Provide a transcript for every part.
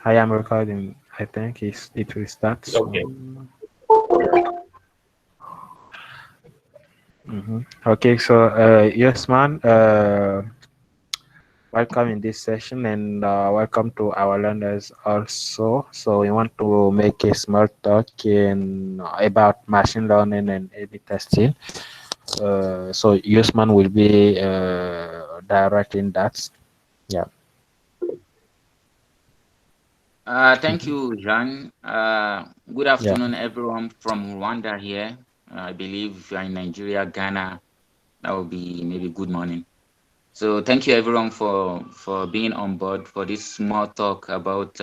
I am recording. I think it will start Okay. soon. Okay, so yes, man. Welcome in this session and welcome to our learners also. So we want to make a small talk in about machine learning and A/B testing. So Usman will be directing that. Yeah. Thank you, Jean. Good Yeah. afternoon, everyone from Rwanda here. I believe if you're in Nigeria, Ghana, that would be maybe good morning. So thank you, everyone, for being on board for this small talk about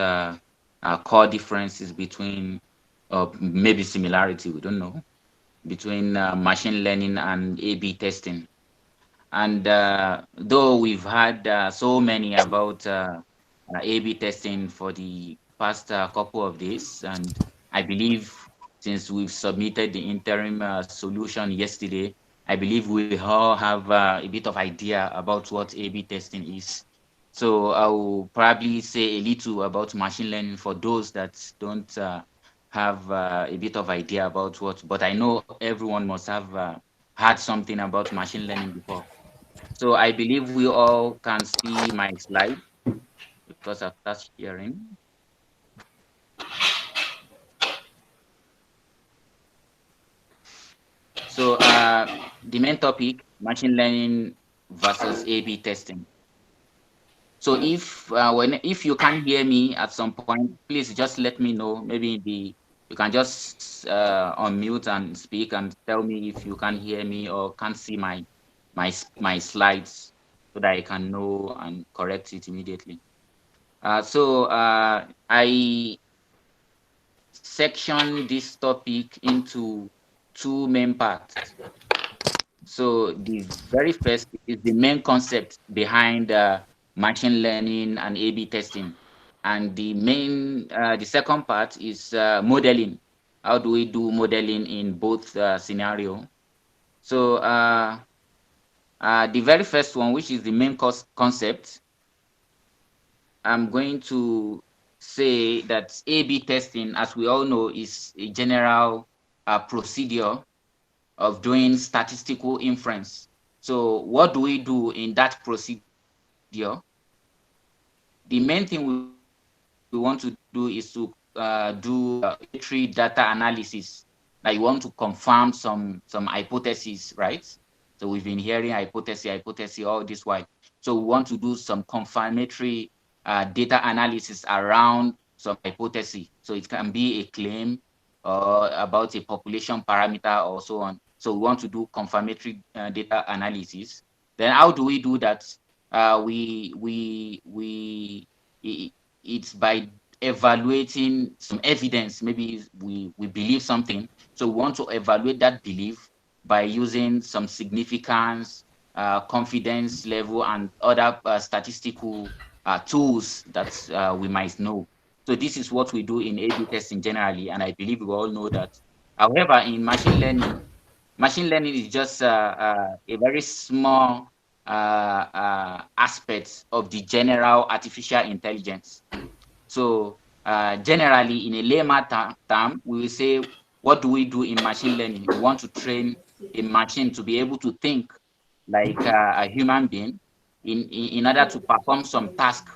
core differences between, or maybe similarity, we don't know, between machine learning and A/B testing. And though we've had so many about A/B testing for the past couple of days, and I believe since we've submitted the interim solution yesterday, I believe we all have a bit of idea about what A/B testing is. So I will probably say a little about machine learning for those that don't have a bit of idea about what, but I know everyone must have heard something about machine learning before. So I believe we all can see my slide because I've touched sharing. So the main topic, machine learning versus A/B testing. So if you can't hear me at some point, please just let me know. Maybe you can just unmute and speak and tell me if you can hear me or can't see my slides so that I can know and correct it immediately. I section this topic into two main parts. So the very first is the main concept behind machine learning and A/B testing, and the second part is modeling. How do we do modeling in both scenario? So the very first one, which is the main concept, I'm going to say that A/B testing, as we all know, is a general procedure of doing statistical inference. So what do we do in that procedure? The main thing we want to do is to do tree data analysis. Like you want to confirm some hypotheses, right? So we've been hearing hypothesis all this while. So we want to do some confirmatory data analysis around some hypothesis. So it can be a claim or about a population parameter or so on. So we want to do confirmatory data analysis. Then how do we do that? It's by evaluating some evidence. Maybe we believe something, so we want to evaluate that belief by using some significance, confidence level, and other statistical tools that we might know. So this is what we do in A/B testing generally, and I believe we all know that. However, in machine learning is just a very small aspect of the general artificial intelligence. So generally, in a layman term, we will say, what do we do in machine learning? We want to train a machine to be able to think like a human being in order to perform some task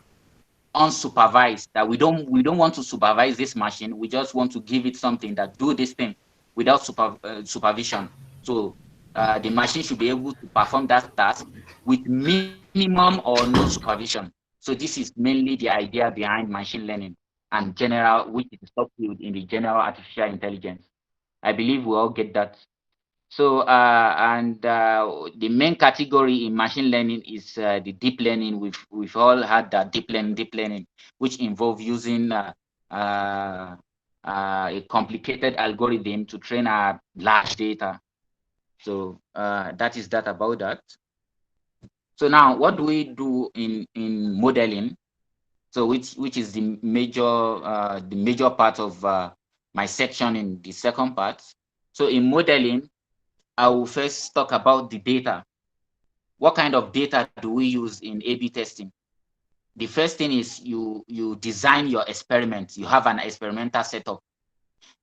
unsupervised, that we don't want to supervise this machine. We just want to give it something that do this thing without supervision. So the machine should be able to perform that task with minimum or no supervision. So this is mainly the idea behind machine learning and general, which is subfield in the general artificial intelligence. I believe we all get that. So, the main category in machine learning is the deep learning. We've all had that deep learning, which involve using a complicated algorithm to train our large data. So that is that about that. So now, what do we do in modeling? So which is the major part of my section in the second part. So in modeling, I will first talk about the data. What kind of data do we use in A/B testing? The first thing is you design your experiment. You have an experimental setup.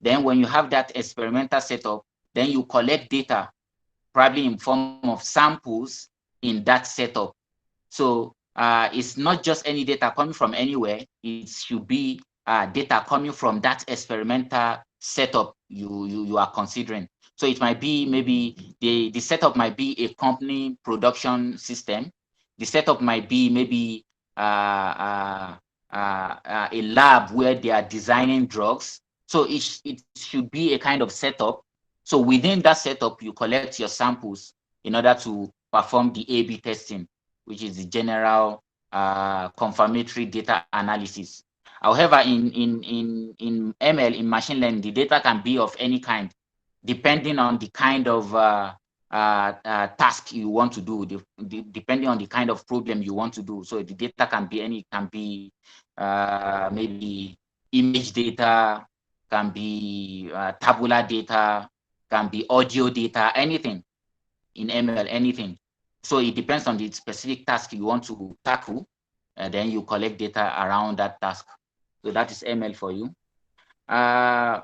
Then when you have that experimental setup, then you collect data, probably in form of samples in that setup. So it's not just any data coming from anywhere. It should be data coming from that experimental setup you are considering. So it might be maybe the setup might be a company production system. The setup might be maybe a lab where they are designing drugs. So it should be a kind of setup. So within that setup, you collect your samples in order to perform the A/B testing, which is the general confirmatory data analysis. However, in ML, in machine learning, the data can be of any kind, depending on the kind of task you want to do, depending on the kind of problem you want to do. So the data can be any, can be maybe image data, can be tabular data, can be audio data, anything in ML, anything. So it depends on the specific task you want to tackle, and then you collect data around that task. So that is ML for you. Uh,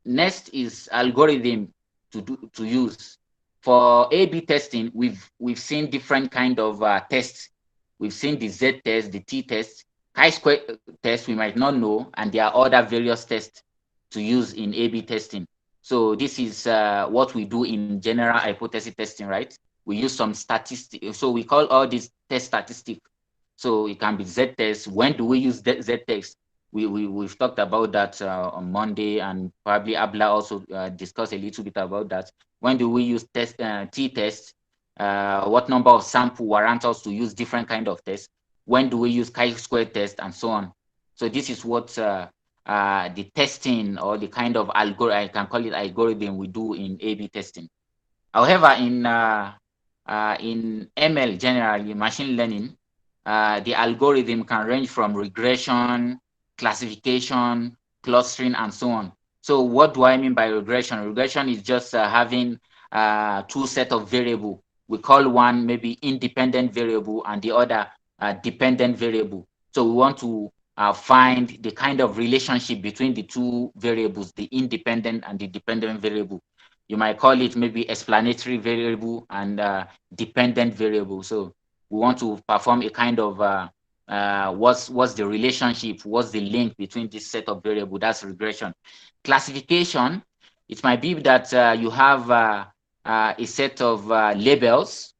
Next is algorithm to use. For A/B testing, we've seen different kind of tests. We've seen the Z test, the T test, chi-square test we might not know, and there are other various tests to use in A/B testing. So this is what we do in general hypothesis testing, right? We use some statistics. So we call all these test statistics. So it can be Z test. When do we use Z test? We've talked about that on Monday, and probably Abla also discussed a little bit about that. When do we use t-test? What number of sample warrant us to use different kind of tests? When do we use chi-square test, and so on? So this is what the testing, or the kind of algorithm, I can call it algorithm, we do in A/B testing. However, in ML generally, machine learning, the algorithm can range from regression, classification, clustering, and so on. So what do I mean by regression? Regression is just having two set of variable. We call one maybe independent variable and the other dependent variable. So we want to find the kind of relationship between the two variables, the independent and the dependent variable. You might call it maybe explanatory variable and dependent variable. So we want to perform a kind of what's the relationship, what's the link between this set of variable. That's regression. Classification, it might be that you have a set of labels.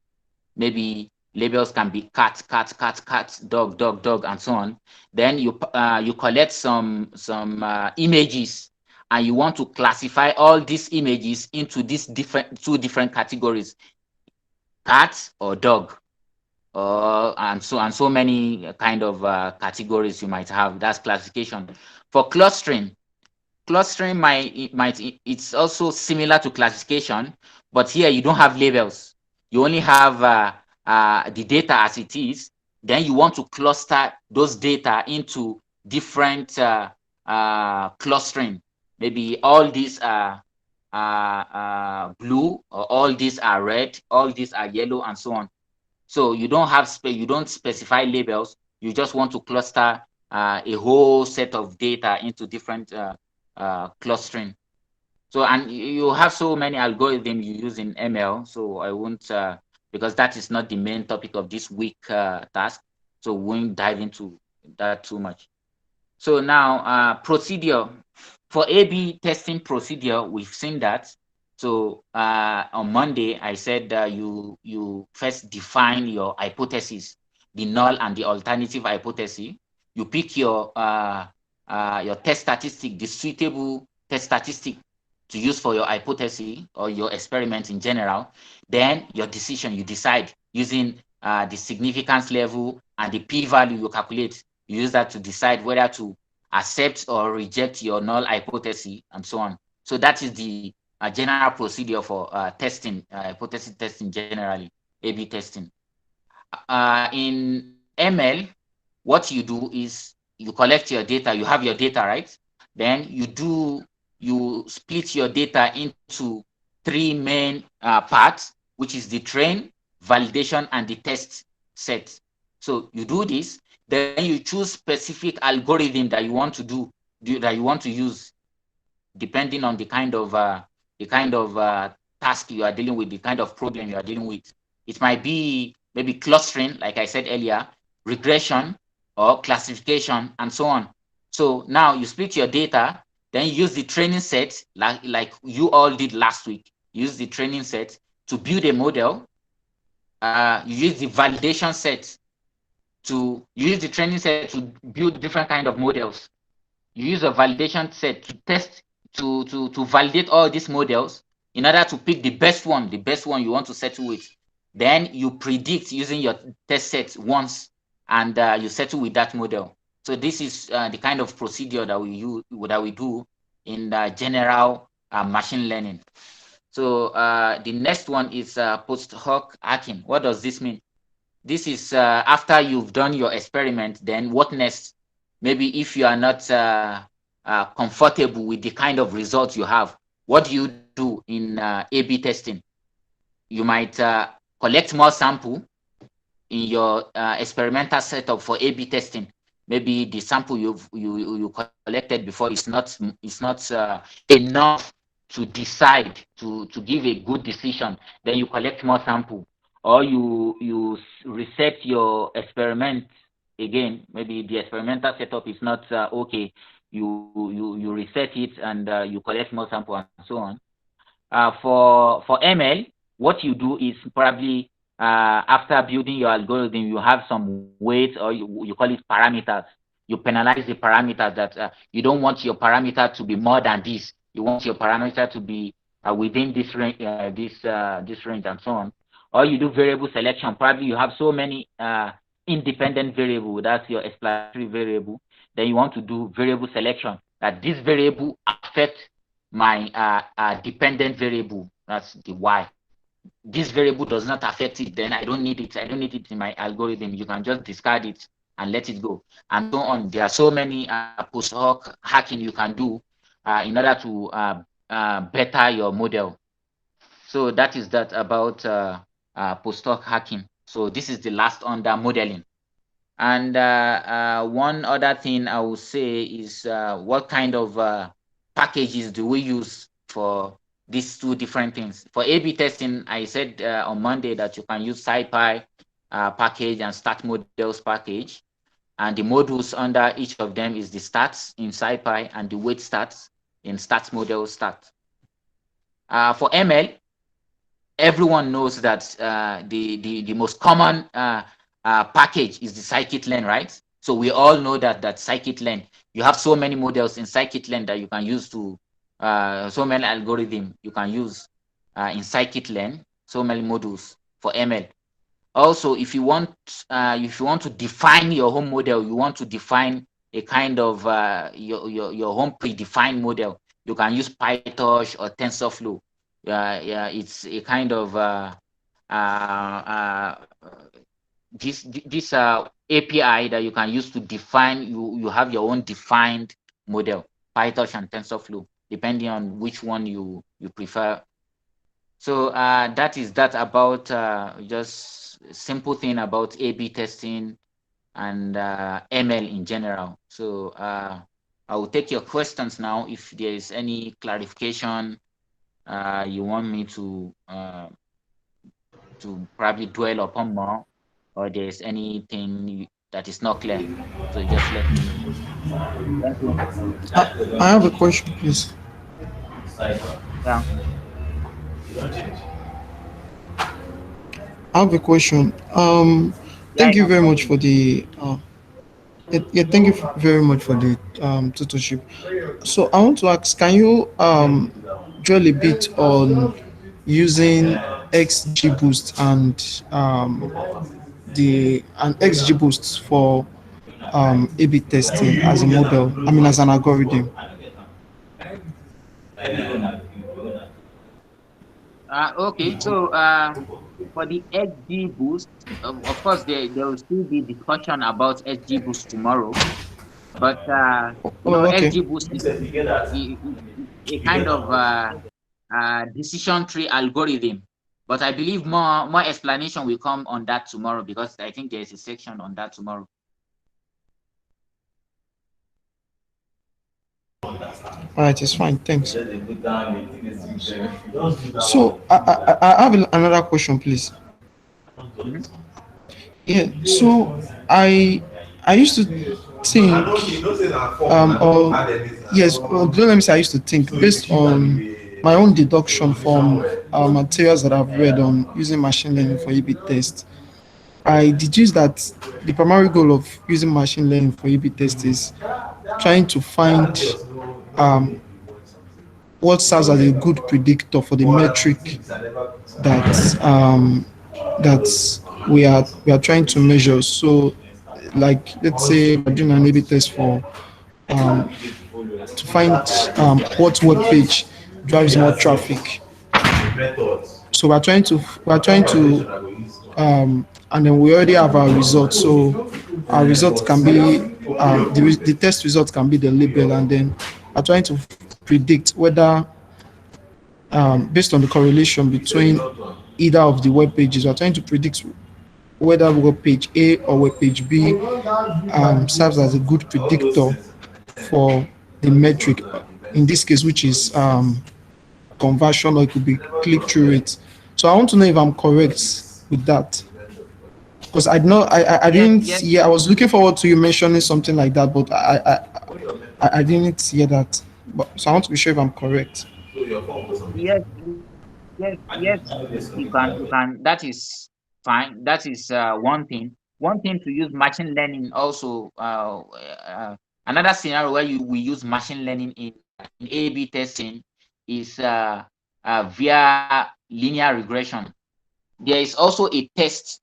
Maybe labels can be cat, cat, cat, cat, dog, dog, dog, and so on. Then you collect some images, and you want to classify all these images into these two different categories: cat or dog, and so many kind of categories you might have. That's classification. For clustering it's also similar to classification, but here you don't have labels. You only have the data as it is. Then you want to cluster those data into different clustering. Maybe all these are blue, or all these are red, all these are yellow, and so on. So you don't have you don't specify labels. You just want to cluster a whole set of data into different clustering. So, and you have so many algorithms you use in ML. So I won't, because that is not the main topic of this week task. So we won't dive into that too much. So now procedure. For A/B testing procedure, we've seen that. So on Monday, I said you first define your hypothesis, the null and the alternative hypothesis. You pick your test statistic, the suitable test statistic to use for your hypothesis or your experiment in general. Then your decision, you decide using the significance level and the p-value you calculate. You use that to decide whether to accept or reject your null hypothesis, and so on. So that is the general procedure for testing, hypothesis testing generally, A/B testing. In ML, what you do is you collect your data, you have your data, right? Then you split your data into three main parts, which is the train, validation, and the test set. So you do this, then you choose specific algorithm that you want to that you want to use, depending on the kind of task you are dealing with, the kind of problem you are dealing with. It might be maybe clustering, like I said earlier, regression, or classification, and so on. So now you split your data, then you use the training set, like you all did last week. Use the training set to build a model. You use the validation set to you use the training set to build different kind of models. You use a validation set to test to validate all these models in order to pick the best one you want to settle with. Then you predict using your test set once, and you settle with that model. So this is the kind of procedure that we do in general machine learning. So the next one is post hoc hacking. What does this mean? This is after you've done your experiment, then what next? Maybe if you are not comfortable with the kind of results you have, what do you do in A/B testing? You might collect more sample in your experimental setup for A/B testing. Maybe the sample you collected before is not enough to decide to give a good decision. Then you collect more sample, or you reset your experiment again. Maybe the experimental setup is not okay. You reset it, and you collect more sample, and so on. For ML, what you do is probably after building your algorithm, you have some weights, or you call it parameters. You penalize the parameters that you don't want your parameter to be more than this. You want your parameter to be within this range, this range, and so on. Or you do variable selection. Probably you have so many independent variable. That's your explanatory variable. Then you want to do variable selection. That this variable affect my dependent variable. That's the y. This variable does not affect it, then I don't need it. I don't need it in my algorithm. You can just discard it and let it go, and so on. There are so many post hoc hacking you can do in order to better your model. So that is that about post hoc hacking. So this is the last under modeling. And one other thing I will say is what kind of packages do we use for these two different things? For A/B testing, I said on Monday that you can use SciPy package and Stat Models package. And the modules under each of them is the stats in SciPy and the weight stats in Stats Model Stat. For ML, everyone knows that the most common package is the scikit-learn, right? So we all know that scikit-learn, you have so many models in scikit-learn that you can use to so many algorithms you can use in scikit-learn, so many modules for ML. Also, if you want to define your home model, you want to define a kind of your home predefined model, you can use PyTorch or TensorFlow. Yeah, it's a kind of this API that you can use to define. You have your own defined model, PyTorch and TensorFlow, depending on which one you prefer. So that is that about just simple thing about A/B testing and ML in general. So I will take your questions now. If there is any clarification you want me to probably dwell upon more, or there's anything that is not clear, so just let me know. Thank you. I have a question, please. Yeah. I have a question. Yeah, Thank you I'm very much following. for the. Yeah, thank you very much for the tutorship. So I want to ask, can you drill a bit on using XGBoost and the an XGBoost for A/B testing as a model? I mean, as an algorithm. Okay, so for the SG boost, of course, there will still be discussion about SG boost tomorrow, but Oh, okay. SG boost is a kind of decision tree algorithm. But I believe more explanation will come on that tomorrow, because I think there is a section on that tomorrow. All right, it's fine. Thanks. So I have another question, please. Mhm. Yeah. So I I used to think or yes, well, don't let me say I used to think based on my own deduction from materials that I've read on using machine learning for A/B test. I deduce that the primary goal of using machine learning for A/B test is trying to find um, what serves as a good predictor for the metric that that we are trying to measure. So, like let's say we're doing an A/B test for um, to find what web page drives more traffic. So we're trying to and then we already have our results. So our results can be the test results can be the label, and then we're trying to predict whether based on the correlation between either of the web pages, we're trying to predict whether web page A or web page B serves as a good predictor for the metric. In this case, which is conversion, or it could be click-through rate. So I want to know if I'm correct with that. Because I know I Yes, didn't yes, see. I was looking forward to you mentioning something like that, but I didn't hear that. But so I want to be sure if I'm correct. yes, yes. You can. That is fine. That is one thing. One thing to use machine learning also. Another scenario where we use machine learning in A/B testing is via linear regression. There is also a test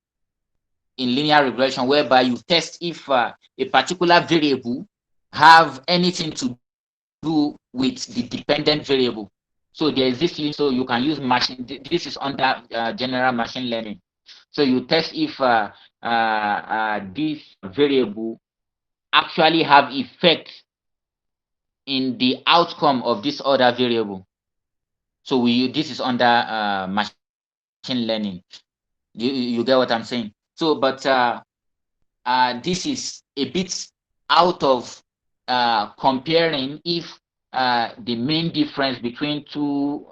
in linear regression whereby you test if a particular variable have anything to do with the dependent variable. So there is this link, so you can use machine. This is under general machine learning. So you test if this variable actually have effect in the outcome of this other variable. So this is under machine learning. You get what I'm saying? So, but this is a bit out of comparing if the main difference between two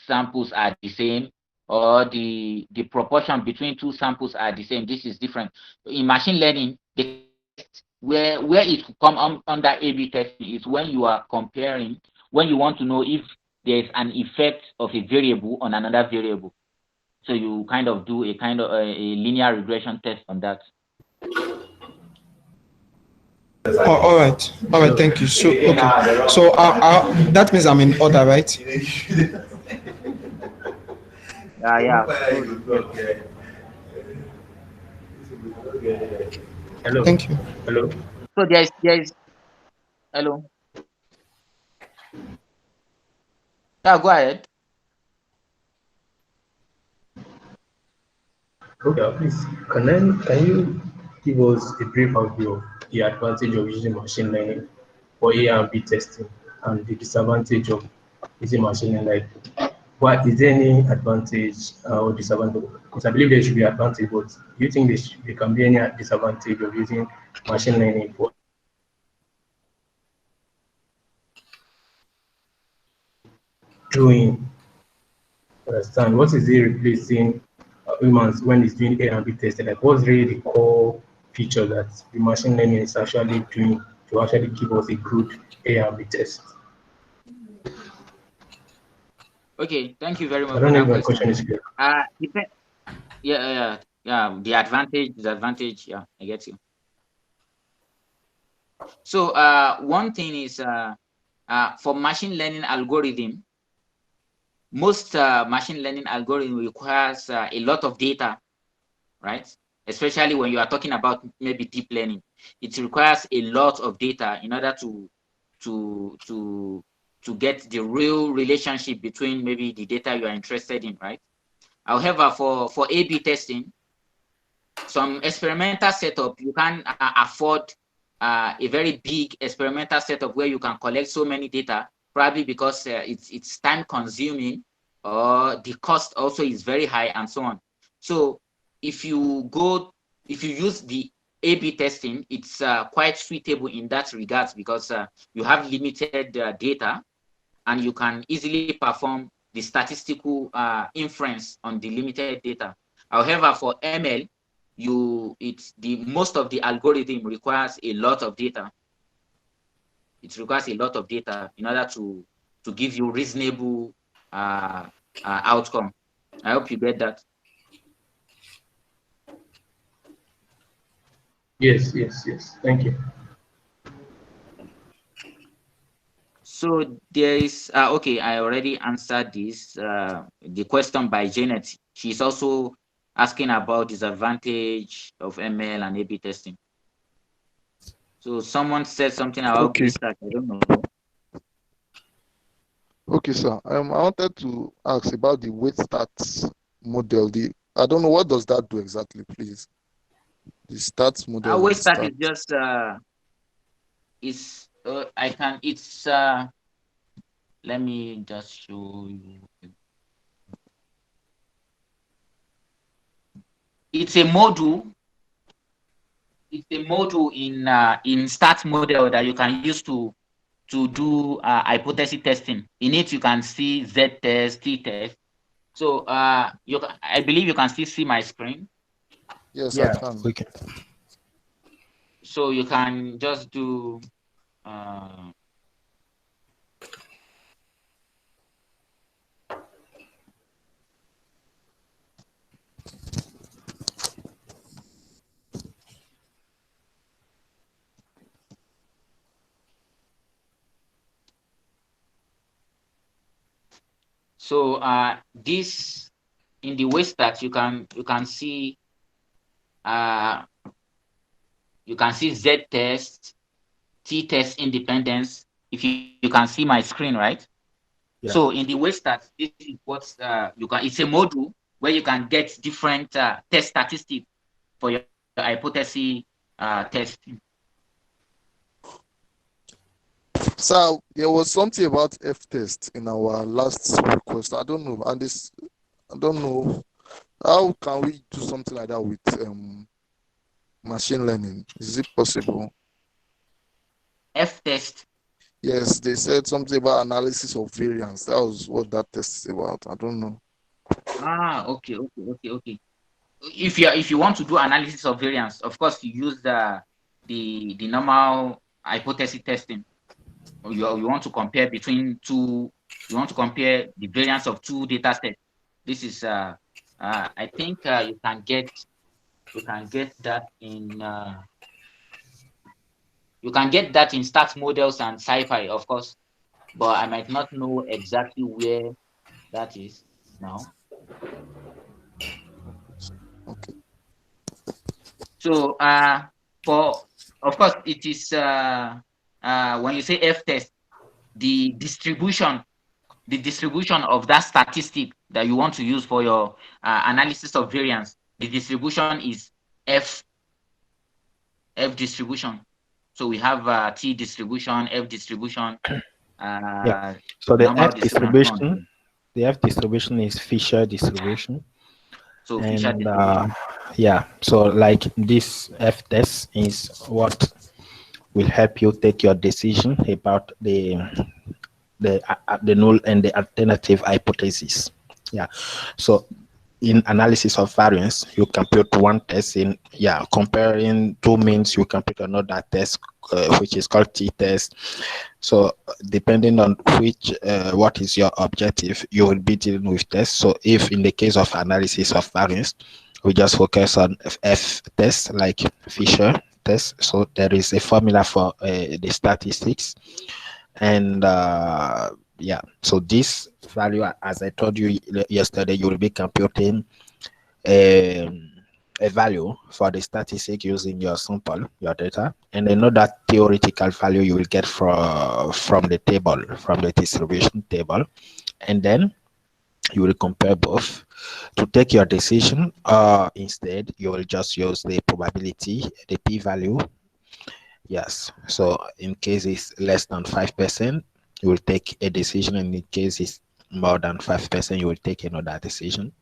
samples are the same, or the proportion between two samples are the same. This is different. In machine learning, the test where it could come under A/B testing is when you are comparing, when you want to know if there's an effect of a variable on another variable. So you kind of do a kind of a linear regression test on that. Oh, all right. Thank you. So okay. So that means I'm in order, right? Yeah. So yes. Hello, Thank you. hello. So there is hello. Yeah, go ahead. Okay, please, can you give us a brief overview of the advantage of using machine learning for A and B testing and the disadvantage of using machine learning? Like, what is there any advantage or disadvantage? Because I believe there should be advantage, but do you think there can be any disadvantage of using machine learning for doing? Understand what is it replacing humans when it's doing A and B testing? Like, what's really the core feature that the machine learning is actually doing to actually give us a good A and B test? Okay, thank you very I much for don't know if that my question question. is clear. Depend. Yeah. The advantage, disadvantage. Yeah, I get you. So one thing is for machine learning algorithm, most machine learning algorithm requires a lot of data, right? Especially when you are talking about maybe deep learning, it requires a lot of data in order to to to get the real relationship between maybe the data you are interested in, right? However, for A/B testing, some experimental setup you can afford a very big experimental setup where you can collect so many data, probably because it's time consuming or the cost also is very high, and so on. So if you use the A/B testing, it's quite suitable in that regards, because you have limited data, and you can easily perform the statistical inference on the limited data. However, for ML, most of the algorithm requires a lot of data. It requires a lot of data in order to give you reasonable outcome. I hope you get that. Yes, yes, yes. Thank you. So there is okay. I already answered this. The question by Janet. She's also asking about disadvantage of ML and A/B testing. So someone said something about Okay. Greystart. I don't know. Okay, sir. I wanted to ask about the weight stats model. I don't know, what does that do exactly, please? The stats model and Greystart stats. is just I can it's let me just show you. It's a module. It's a module in stats model that you can use to do hypothesis testing. In it, you can see Z test, T test. So I believe you can still see my screen. Yes, I Yeah, can. we can. So you can just do. Uh, so this in the way that you can see uh, Z test, T test independence. If you can see my screen, right? So Yeah. in the way that this is what you can. It's a module where you can get different test statistics for your hypothesis test. So there was something about Ftest in our last request. I don't know. And this, I don't know. How can we do something like that with machine learning? Is it possible? F test. Yes, they said something about analysis of variance. That was what that test is about. I don't know. Okay. If you want to do analysis of variance, of course you use the normal hypothesis testing. Or you want to compare between two. You want to compare the variance of two data sets. This is I think you can get that in stats models and SciPy, of course, but I might not know exactly where that is now. Okay. So for of course it is when you say F test, the distribution of that statistic that you want to use for your analysis of variance, the distribution is F distribution. So we have T distribution, F distribution, Yeah. So the normal F distribution, and so distribution, on. the F distribution is Fisher distribution, So Fisher and distribution. yeah. So like this F test is what will help you take your decision about the null and the alternative hypothesis. Yeah. So in analysis of variance, you can put one test in, yeah, comparing two means, you can put another test, which is called t-test. So depending on what is your objective, you will be dealing with tests. So if in the case of analysis of variance, we just focus on F test, like Fisher test. So there is a formula for the statistics, and yeah, so this value, as I told you yesterday, you will be computing um, a value for the statistic using your sample, your data, and another theoretical value you will get from the table, from the distribution table, and then you will compare both to take your decision. Instead, you will just use the probability, the p-value. Yes. So in case it's less than 5%, you will take a decision, and in case it's more than 5%, you will take another decision.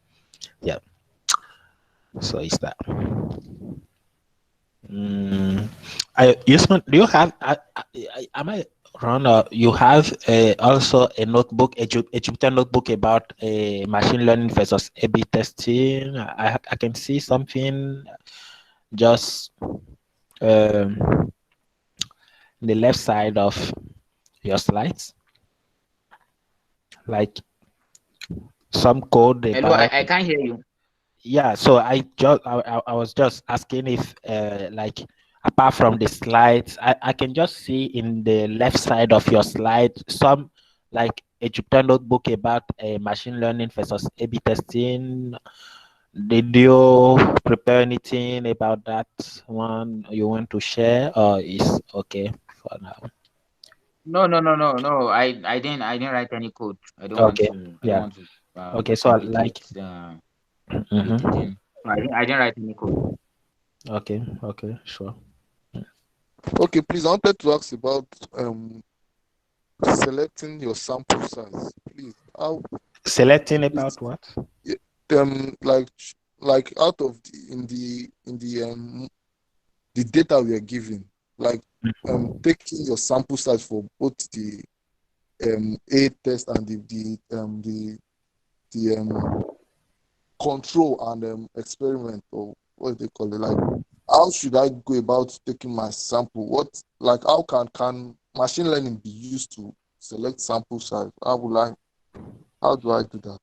Yeah. So it's that. Mm, Usman, do you have? Am I wrong? You have also a notebook, a Jupyter notebook about machine learning versus A/B testing. I can see something just um, the left side of your slides, like some code Hello, about. I can't hear you. Yeah, so I was just asking if like apart from the slides, I can just see in the left side of your slide some like a Jupyter notebook about machine learning versus A/B testing. Did you prepare anything about that one you want to share, or is okay for now? No. I didn't write any code. Okay, I don't yeah. want to Okay, so complicate like, the mhm. thing. So I didn't write any code. Okay, okay, sure. Okay, please, I wanted to ask about um selecting your sample size. Please, how Selecting is about what? like out of the data we are given, like taking your sample size for both the A test and the control and experiment, or what they call it. Like, how should I go about taking my sample? What, like, how can machine learning be used to select sample size? How do I do that?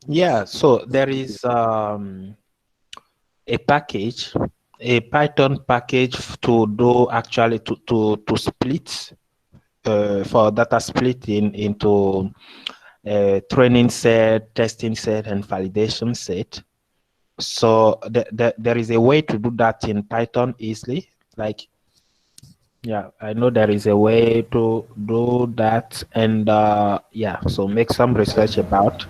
Yeah, so there is a package, a Python package to do actually to split for data splitting into training set, testing set, and validation set. So there is a way to do that in Python easily. Like, yeah, I know there is a way to do that, and yeah, so make some research about.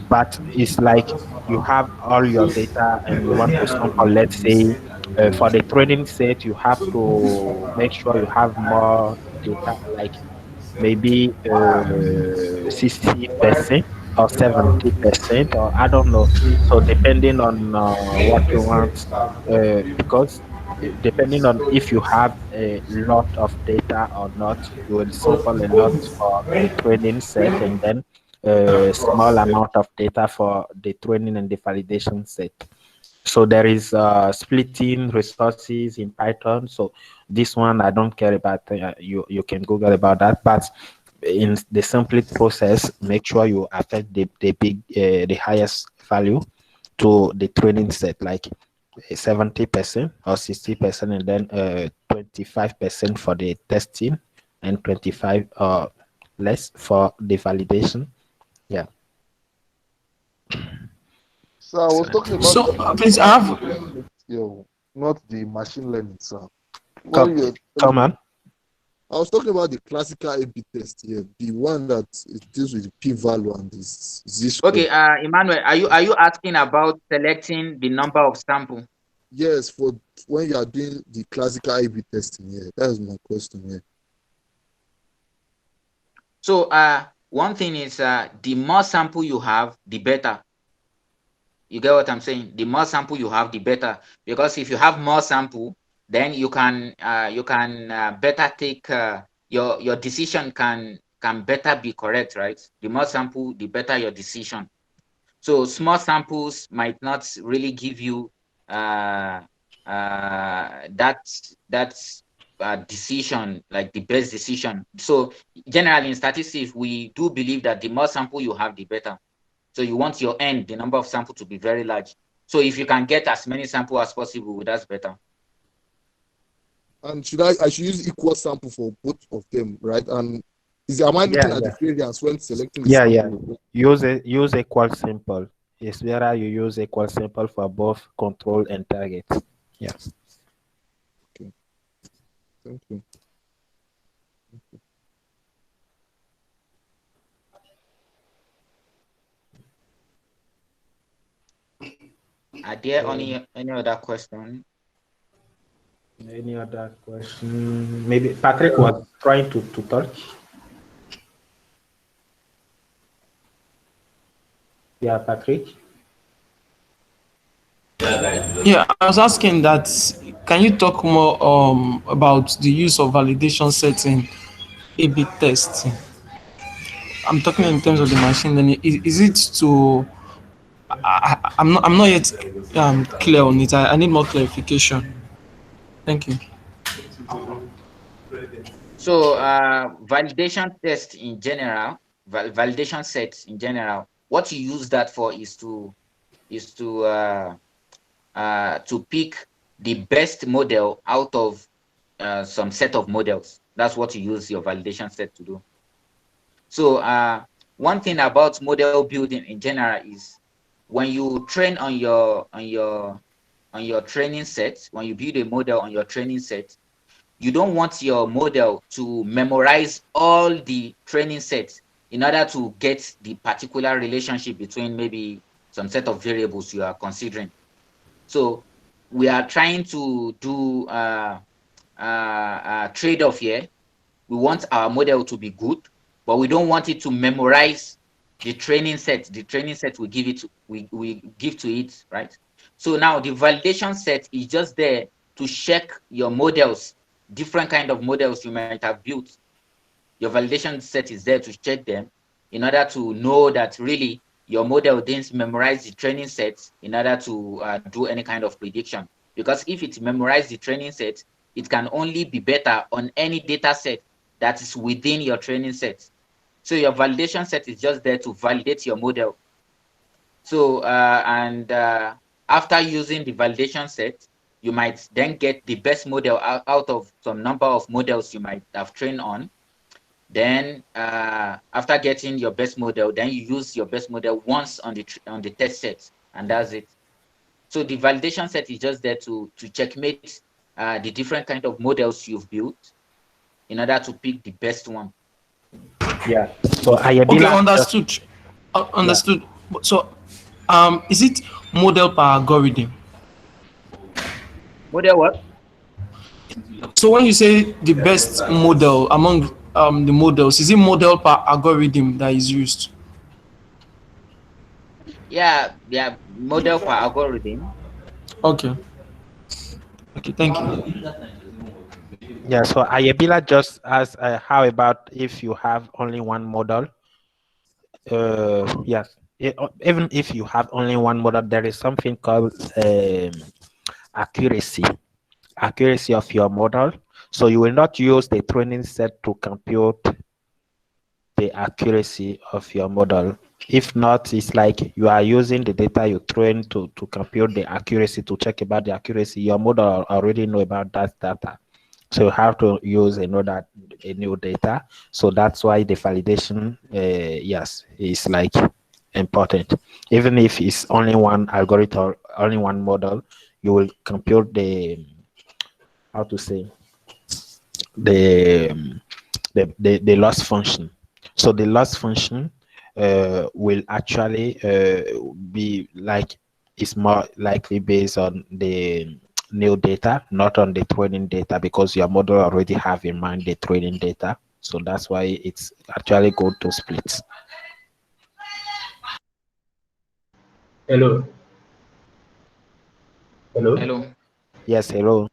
But it's like you have all your data and you want to sample. Let's say for the training set, you have to make sure you have more data, like maybe 60% or 70%, or I don't know. So depending on what you want, because depending on if you have a lot of data or not, you will sample a lot for the training set, and then a small amount of data for the training and the validation set. So there is splitting resources in Python. So this one I don't care about. You can Google about that. But in the simplet process, make sure you affect the highest value to the training set, like 70% or 60%, and then 25% for the testing, and 25 less for the validation. Yeah. So I So, was talking about So the please, I classical have yo, not the machine learning, sir. What come, you're come telling me. on. I was talking about the classical A/B test here, the one that it deals with the p-value and this z-score. Okay, Emmanuel, are you asking about selecting the number of sample? Yes, for when you are doing the classical A/B testing here. That is my question here. So one thing is the more sample you have, the better. You get what I'm saying? The more sample you have, the better. Because if you have more sample, then you can better take your decision can better be correct, right? The more sample, the better your decision. So small samples might not really give you uh, that that decision, like the best decision. So generally in statistics, we do believe that the more sample you have, the better. So you want your n, the number of sample, to be very large. So if you can get as many sample as possible, that's better. And I should use equal sample for both of them, right? And am I Yeah, looking at the yeah, variance when selecting the yeah, yeah. sample? Use a qual simple. It's better you use a qual simple for both control and target. Yeah. Okay, thank you. Are there Um, any other question? any other question? Maybe Patrick was trying to talk. Yeah, Patrick. Yeah, I was asking that. Can you talk more about the use of validation sets in A/B testing? I'm talking in terms of the machine learning. Is it to? I'm not yet clear on it. I need more clarification. Thank you. So validation test in general, validation sets in general, what you use that for is to pick the best model out of some set of models. That's what you use your validation set to do. So one thing about model building in general is when you train on your training set, when you build a model on your training set, you don't want your model to memorize all the training sets in order to get the particular relationship between maybe some set of variables you are considering. So we are trying to do trade-off here. We want our model to be good, but we don't want it to memorize the training set. The training set we give to it, right? So now the validation set is just there to check your models, different kind of models you might have built. Your validation set is there to check them in order to know that really your model didn't memorize the training sets in order to do any kind of prediction. Because if it memorized the training set, it can only be better on any data set that is within your training set. So your validation set is just there to validate your model. So after using the validation set, you might then get the best model out of some number of models you might have trained on. Then after getting your best model, then you use your best model once on the test set, and that's it. So the validation set is just there to checkmate the different kind of models you've built in order to pick the best one. Yeah. So Okay, Ayabila just understood. yeah. Understood. So, is it model per algorithm? Model what? So when you say the best model among the models, is it model per algorithm that is used? Yeah, model per algorithm. Okay. Okay. Thank you. Yeah. So Ayabila just asked, how about if you have only one model? Yes. Even if you have only one model, there is something called accuracy. Accuracy of your model. So you will not use the training set to compute the accuracy of your model. If not, it's like you are using the data you train to compute the accuracy, to check about the accuracy. Your model already know about that data. So you have to use a new data. So that's why the validation, yes, is like important. Even if it's only one algorithm, only one model, you will compute the, how to say, the the loss function. So the loss function will actually be like, is more likely based on the new data, not on the training data, because your model already have in mind the training data. So that's why it's actually good to split. Hello, hello. Hello. Yes, hello.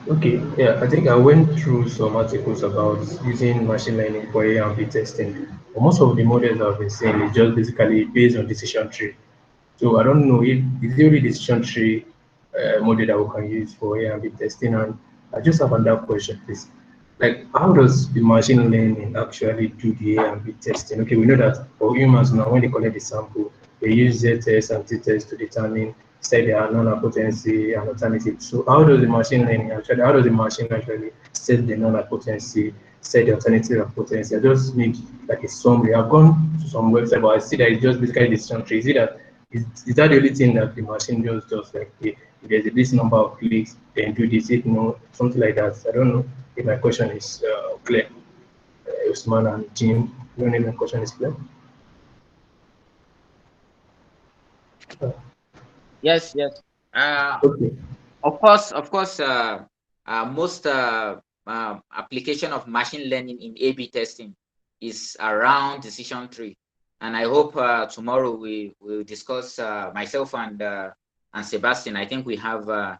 Okay, yeah, I think I went through some articles about using machine learning for A and B testing. But most of the models I've been seeing is just basically based on decision tree. So I don't know if is there a decision tree model that we can use for A and B testing. And I just have another question, please. Like, how does the machine learning actually do the A and B testing? Okay, we know that for humans now, when they collect the sample, they use Z-test and T-test to determine say they are non-potency and alternative. So how does the machine learning actually, how does the machine actually set the non-potency, set the alternative of potency? I just need like a summary. I've gone to some website, but I see that it's just basically decision tree. Is that the only thing that the machine just like, okay, if there's this number of clicks, then do this, if no, something like that. I don't know if my question is clear. Usman and Jim, I don't know if my question is clear. Uh, Yes. Uh, okay. of course, most application of machine learning in A/B testing is around decision tree, And I hope tomorrow we will discuss, myself and Sebastian. I think we have a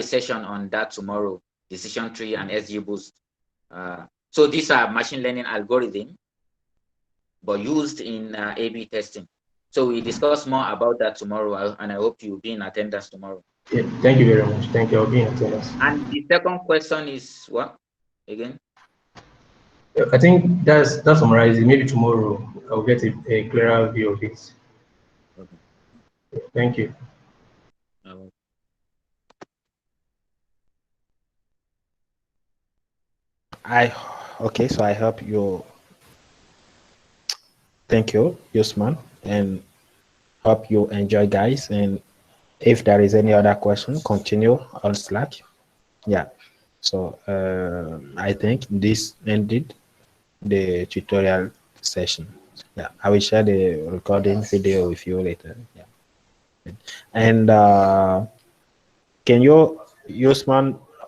session on that tomorrow, decision tree and SG Boost. So these are machine learning algorithm, but used in A/B testing. So we discuss more about that tomorrow, and I hope you'll be in attendance tomorrow. Yeah, thank you very much. Thank you. I'll be in attendance. And the second question is what again? I think that summarizes it. Maybe tomorrow I'll get a clearer view of it. Okay. Thank you. I okay, so I hope you thank you, Usman, and hope you enjoy, guys. And if there is any other question, continue on Slack. Yeah. So I think this ended the tutorial session. Yeah, I will share the recording video with you later. Yeah. And can you, Usman,